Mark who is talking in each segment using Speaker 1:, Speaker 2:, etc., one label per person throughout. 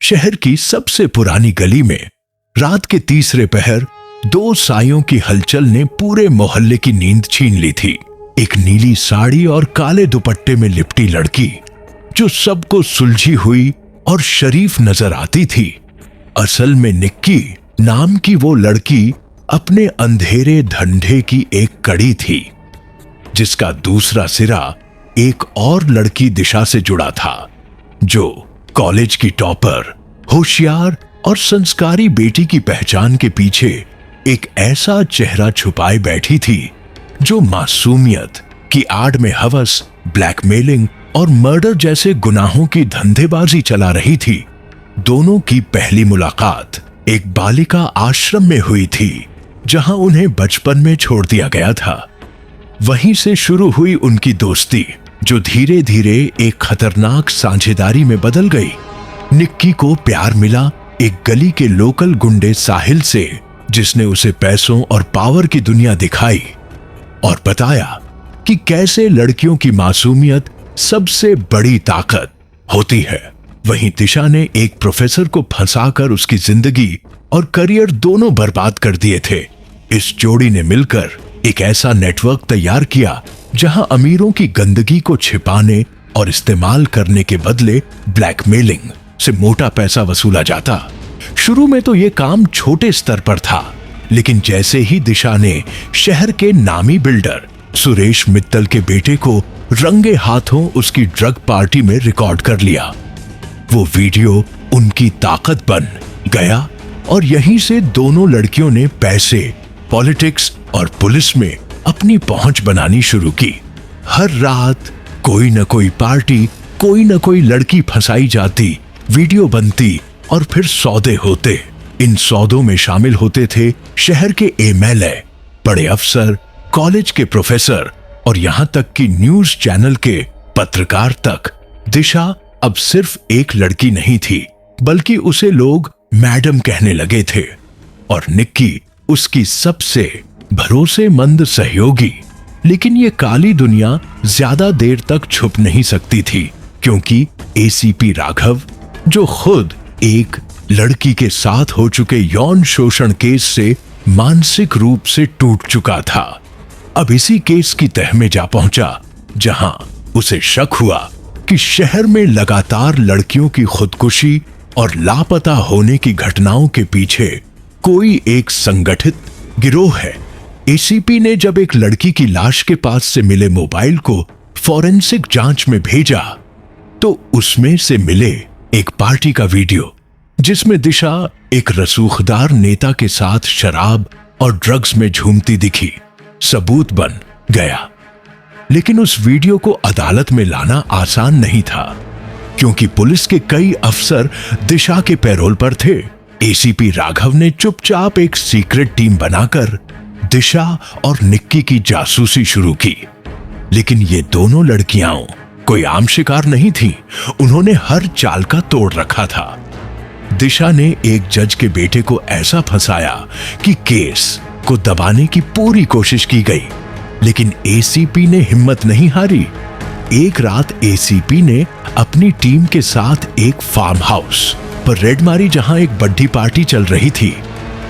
Speaker 1: शहर की सबसे पुरानी गली में रात के तीसरे पहर दो सायों की हलचल ने पूरे मोहल्ले की नींद छीन ली थी। एक नीली साड़ी और काले दुपट्टे में लिपटी लड़की जो सबको सुलझी हुई और शरीफ नजर आती थी, असल में निक्की नाम की वो लड़की अपने अंधेरे धंधे की एक कड़ी थी, जिसका दूसरा सिरा एक और लड़की दिशा से जुड़ा था, जो कॉलेज की टॉपर, होशियार और संस्कारी बेटी की पहचान के पीछे एक ऐसा चेहरा छुपाए बैठी थी जो मासूमियत की आड़ में हवस, ब्लैकमेलिंग और मर्डर जैसे गुनाहों की धंधेबाजी चला रही थी। दोनों की पहली मुलाकात एक बालिका आश्रम में हुई थी, जहां उन्हें बचपन में छोड़ दिया गया था। वहीं से शुरू हुई उनकी दोस्ती, जो धीरे धीरे एक खतरनाक साझेदारी में बदल गई। निक्की को प्यार मिला एक गली के लोकल गुंडे साहिल से, जिसने उसे पैसों और पावर की दुनिया दिखाई और बताया कि कैसे लड़कियों की मासूमियत सबसे बड़ी ताकत होती है। वहीं दिशा ने एक प्रोफेसर को फंसाकर उसकी जिंदगी और करियर दोनों बर्बाद कर दिए थे। इस जोड़ी ने मिलकर एक ऐसा नेटवर्क तैयार किया जहां अमीरों की गंदगी को छिपाने और इस्तेमाल करने के बदले ब्लैकमेलिंग से मोटा पैसा वसूला जाता। शुरू में तो यह काम छोटे स्तर पर था, लेकिन जैसे ही दिशा ने शहर के नामी बिल्डर सुरेश मित्तल के बेटे को रंगे हाथों उसकी ड्रग पार्टी में रिकॉर्ड कर लिया, वो वीडियो उनकी ताकत बन गया और यहीं से दोनों लड़कियों ने पैसे, पॉलिटिक्स और पुलिस में अपनी पहुंच बनानी शुरू की। हर रात कोई न कोई पार्टी, कोई न कोई लड़की फंसाई जाती, वीडियो बनती और फिर सौदे होते। इन सौदों में शामिल होते थे शहर के एमएलए, बड़े अफसर, कॉलेज के प्रोफेसर और यहां तक कि न्यूज चैनल के पत्रकार तक। दिशा अब सिर्फ एक लड़की नहीं थी, बल्कि उसे लोग मैडम कहने लगे थे और निक्की उसकी सबसे भरोसेमंद सहयोगी। लेकिन ये काली दुनिया ज्यादा देर तक छुप नहीं सकती थी, क्योंकि एसीपी राघव, जो खुद एक लड़की के साथ हो चुके यौन शोषण केस से मानसिक रूप से टूट चुका था, अब इसी केस की तह में जा पहुंचा, जहां उसे शक हुआ कि शहर में लगातार लड़कियों की खुदकुशी और लापता होने की घटनाओं के पीछे कोई एक संगठित गिरोह है। एसीपी ने जब एक लड़की की लाश के पास से मिले मोबाइल को फॉरेंसिक जांच में भेजा, तो उसमें से मिले एक पार्टी का वीडियो, जिसमें दिशा एक रसूखदार नेता के साथ शराब और ड्रग्स में झूमती दिखी, सबूत बन गया। लेकिन उस वीडियो को अदालत में लाना आसान नहीं था, क्योंकि पुलिस के कई अफसर दिशा के पैरोल पर थे। एसीपी राघव ने चुपचाप एक सीक्रेट टीम बनाकर दिशा और निक्की की जासूसी शुरू की। लेकिन ये दोनों लड़कियां कोई आम शिकार नहीं थीं, उन्होंने हर चाल का तोड़ रखा था। दिशा ने एक जज के बेटे को ऐसा फंसाया कि केस को दबाने की पूरी कोशिश की गई, लेकिन एसीपी ने हिम्मत नहीं हारी। एक रात एसीपी ने अपनी टीम के साथ एक फार्म हाउस पर रेड मारी, जहां एक बड्डी पार्टी चल रही थी,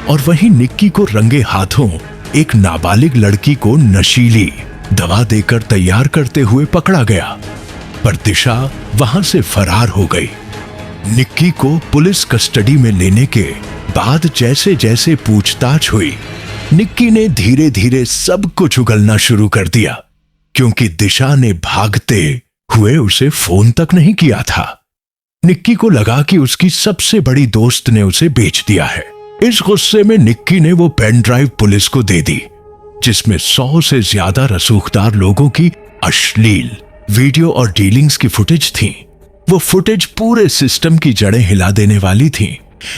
Speaker 1: और वहीं निक्की को रंगे हाथों एक नाबालिग लड़की को नशीली दवा देकर तैयार करते हुए पकड़ा गया। पर दिशा वहां से फरार हो गई। निक्की को पुलिस कस्टडी में लेने के बाद जैसे जैसे पूछताछ हुई, निक्की ने धीरे धीरे सब कुछ उगलना शुरू कर दिया, क्योंकि दिशा ने भागते हुए उसे फोन तक नहीं किया था। निक्की को लगा कि उसकी सबसे बड़ी दोस्त ने उसे बेच दिया है। इस गुस्से में निक्की ने वो पेन ड्राइव पुलिस को दे दी, जिसमें 100 से ज्यादा रसूखदार लोगों की अश्लील वीडियो और डीलिंग्स की फुटेज थी। वो फुटेज पूरे सिस्टम की जड़ें हिला देने वाली थी,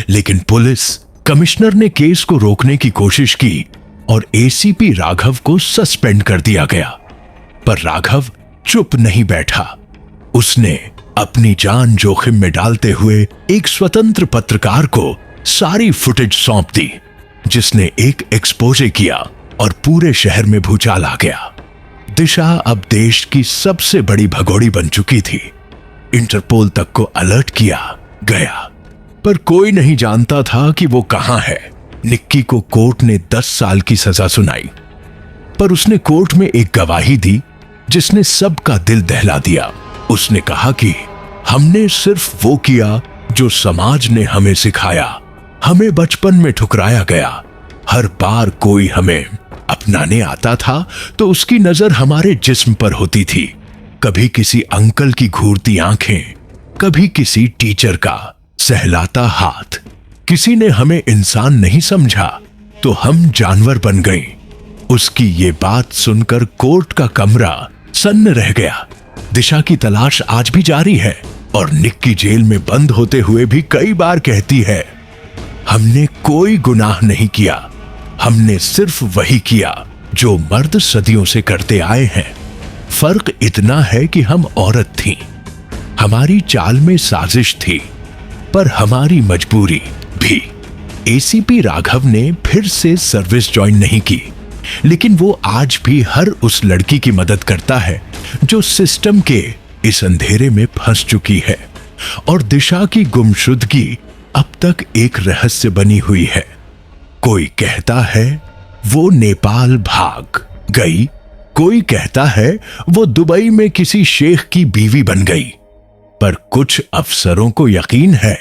Speaker 1: लेकिन पुलिस कमिश्नर ने केस को रोकने की कोशिश की और एसीपी राघव को सस्पेंड कर दिया गया। पर राघव चुप नहीं बैठा। उसने अपनी जान जोखिम में डालते हुए एक स्वतंत्र पत्रकार को सारी फुटेज सौंप दी, जिसने एक एक्सपोजे किया और पूरे शहर में भूचाल आ गया। दिशा अब देश की सबसे बड़ी भगोड़ी बन चुकी थी। इंटरपोल तक को अलर्ट किया गया पर कोई नहीं जानता था कि वो कहां है। निक्की को कोर्ट ने 10 साल की सजा सुनाई, पर उसने कोर्ट में एक गवाही दी जिसने सबका दिल दहला दिया। उसने कहा कि हमने सिर्फ वो किया जो समाज ने हमें सिखाया। हमें बचपन में ठुकराया गया। हर बार कोई हमें अपनाने आता था तो उसकी नजर हमारे जिस्म पर होती थी। कभी किसी अंकल की घूरती आंखें, कभी किसी टीचर का सहलाता हाथ। किसी ने हमें इंसान नहीं समझा तो हम जानवर बन गए। उसकी ये बात सुनकर कोर्ट का कमरा सन्न रह गया। दिशा की तलाश आज भी जारी है और निक्की जेल में बंद होते हुए भी कई बार कहती है, हमने कोई गुनाह नहीं किया, हमने सिर्फ वही किया जो मर्द सदियों से करते आए हैं। फर्क इतना है कि हम औरत थीं, हमारी चाल में साजिश थी, पर हमारी मजबूरी भी। एसीपी राघव ने फिर से सर्विस ज्वाइन नहीं की, लेकिन वो आज भी हर उस लड़की की मदद करता है जो सिस्टम के इस अंधेरे में फंस चुकी है। और दिशा की गुमशुदगी अब तक एक रहस्य बनी हुई है। कोई कहता है वो नेपाल भाग गई, कोई कहता है वो दुबई में किसी शेख की बीवी बन गई, पर कुछ अफसरों को यकीन है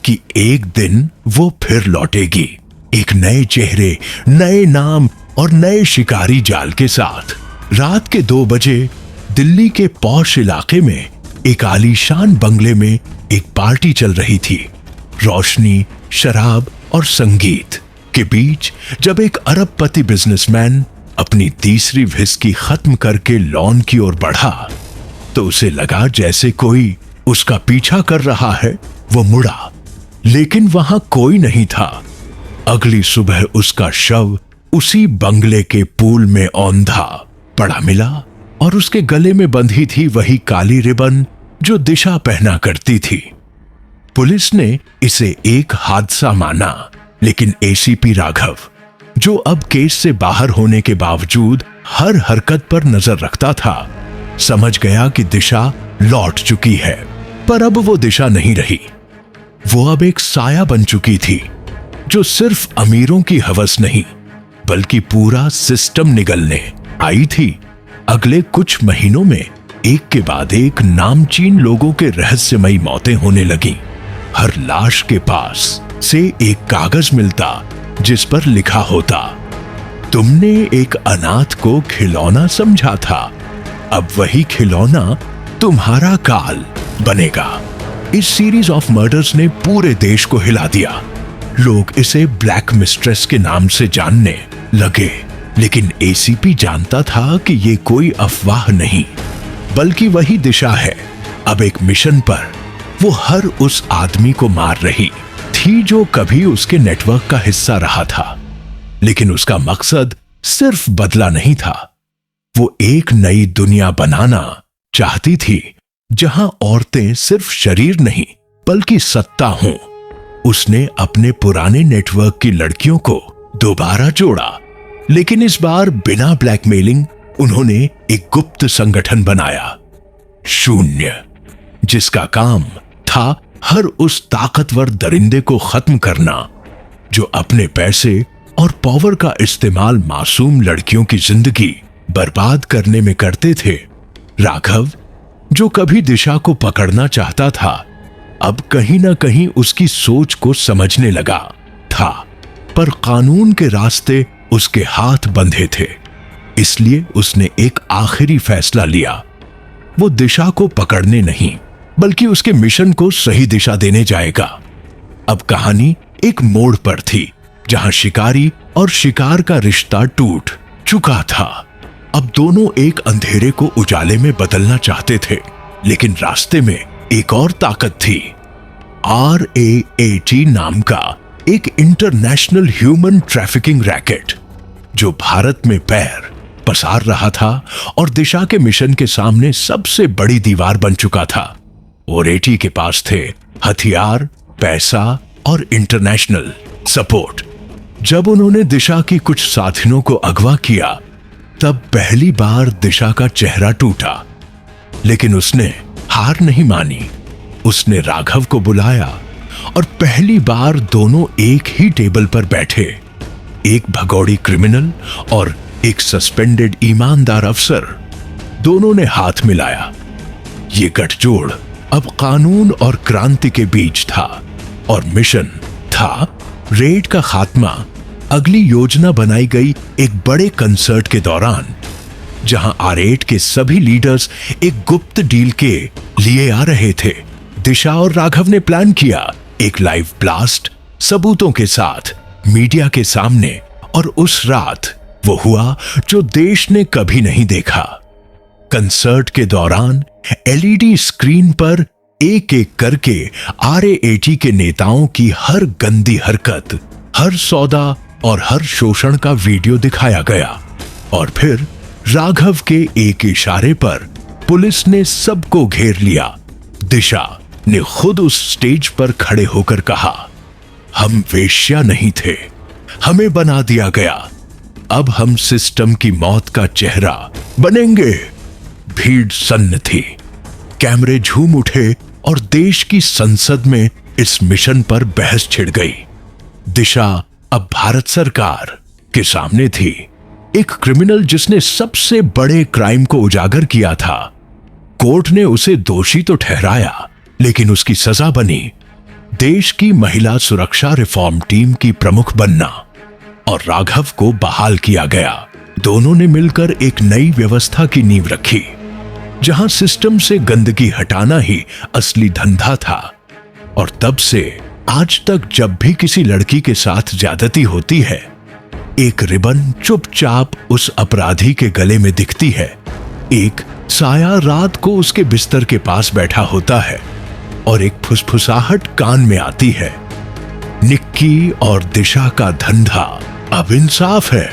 Speaker 1: कि एक दिन वो फिर लौटेगी, एक नए चेहरे, नए नाम और नए शिकारी जाल के साथ। रात के 2 बजे दिल्ली के पॉश इलाके में एक आलीशान बंगले में एक पार्टी चल रही थी। रोशनी, शराब और संगीत के बीच जब एक अरबपति बिजनेसमैन अपनी तीसरी व्हिस्की खत्म करके लॉन की ओर बढ़ा तो उसे लगा जैसे कोई उसका पीछा कर रहा है। वो मुड़ा, लेकिन वहां कोई नहीं था। अगली सुबह उसका शव उसी बंगले के पूल में औंधा पड़ा मिला और उसके गले में बंधी थी वही काली रिबन जो दिशा पहना करती थी। पुलिस ने इसे एक हादसा माना, लेकिन एसीपी राघव, जो अब केस से बाहर होने के बावजूद हर हरकत पर नजर रखता था, समझ गया कि दिशा लौट चुकी है। पर अब वो दिशा नहीं रही। वो अब एक साया बन चुकी थी जो सिर्फ अमीरों की हवस नहीं बल्कि पूरा सिस्टम निगलने आई थी। अगले कुछ महीनों में एक के बाद एक नामचीन लोगों के रहस्यमयी मौतें होने लगी। हर लाश के पास से एक कागज मिलता जिस पर लिखा होता, तुमने एक अनाथ को खिलौना समझा था, अब वही खिलौना तुम्हारा काल बनेगा। इस सीरीज ऑफ मर्डर्स ने पूरे देश को हिला दिया। लोग इसे ब्लैक मिस्ट्रेस के नाम से जानने लगे, लेकिन एसीपी जानता था कि ये कोई अफवाह नहीं बल्कि वही दिशा है। अब एक मिशन पर वो हर उस आदमी को मार रही थी जो कभी उसके नेटवर्क का हिस्सा रहा था, लेकिन उसका मकसद सिर्फ बदला नहीं था। वो एक नई दुनिया बनाना चाहती थी जहां औरतें सिर्फ शरीर नहीं बल्कि सत्ता हों। उसने अपने पुराने नेटवर्क की लड़कियों को दोबारा जोड़ा, लेकिन इस बार बिना ब्लैकमेलिंग उन्होंने एक गुप्त संगठन बनाया, शून्य, जिसका काम था हर उस ताकतवर दरिंदे को खत्म करना जो अपने पैसे और पावर का इस्तेमाल मासूम लड़कियों की जिंदगी बर्बाद करने में करते थे। राघव, जो कभी दिशा को पकड़ना चाहता था, अब कहीं ना कहीं उसकी सोच को समझने लगा था, पर कानून के रास्ते उसके हाथ बंधे थे। इसलिए उसने एक आखिरी फैसला लिया। वो दिशा को पकड़ने नहीं बल्कि उसके मिशन को सही दिशा देने जाएगा। अब कहानी एक मोड़ पर थी जहां शिकारी और शिकार का रिश्ता टूट चुका था। अब दोनों एक अंधेरे को उजाले में बदलना चाहते थे, लेकिन रास्ते में एक और ताकत थी, RAAT नाम का एक इंटरनेशनल ह्यूमन ट्रैफिकिंग रैकेट जो भारत में पैर पसार रहा था और दिशा के मिशन के सामने सबसे बड़ी दीवार बन चुका था। ओरेटी के पास थे हथियार, पैसा और इंटरनेशनल सपोर्ट। जब उन्होंने दिशा की कुछ साथियों को अगवा किया, तब पहली बार दिशा का चेहरा टूटा, लेकिन उसने हार नहीं मानी। उसने राघव को बुलाया और पहली बार दोनों एक ही टेबल पर बैठे, एक भगौड़ी क्रिमिनल और एक सस्पेंडेड ईमानदार अफसर। दोनों ने हाथ मिलाया। ये गठजोड़ अब कानून और क्रांति के बीच था और मिशन था रेड का खात्मा। अगली योजना बनाई गई एक बड़े कंसर्ट के दौरान, जहां R8 के सभी लीडर्स एक गुप्त डील के लिए आ रहे थे। दिशा और राघव ने प्लान किया एक लाइव ब्लास्ट सबूतों के साथ मीडिया के सामने, और उस रात वो हुआ जो देश ने कभी नहीं देखा। कंसर्ट के दौरान LED स्क्रीन पर एक एक करके RAT के नेताओं की हर गंदी हरकत, हर सौदा और हर शोषण का वीडियो दिखाया गया। और फिर राघव के एक इशारे पर पुलिस ने सबको घेर लिया। दिशा ने खुद उस स्टेज पर खड़े होकर कहा, हम वेश्या नहीं थे, हमें बना दिया गया, अब हम सिस्टम की मौत का चेहरा बनेंगे। भीड़ सन्न थी, कैमरे झूम उठे और देश की संसद में इस मिशन पर बहस छिड़ गई। दिशा अब भारत सरकार के सामने थी, एक क्रिमिनल जिसने सबसे बड़े क्राइम को उजागर किया था। कोर्ट ने उसे दोषी तो ठहराया, लेकिन उसकी सजा बनी देश की महिला सुरक्षा रिफॉर्म टीम की प्रमुख बनना, और राघव को बहाल किया गया। दोनों ने मिलकर एक नई व्यवस्था की नींव रखी, जहां सिस्टम से गंदगी हटाना ही असली धंधा था। और तब से आज तक जब भी किसी लड़की के साथ ज्यादती होती है, एक रिबन चुपचाप उस अपराधी के गले में दिखती है। एक साया रात को उसके बिस्तर के पास बैठा होता है और एक फुसफुसाहट कान में आती है, निक्की और दिशा का धंधा अब इंसाफ है।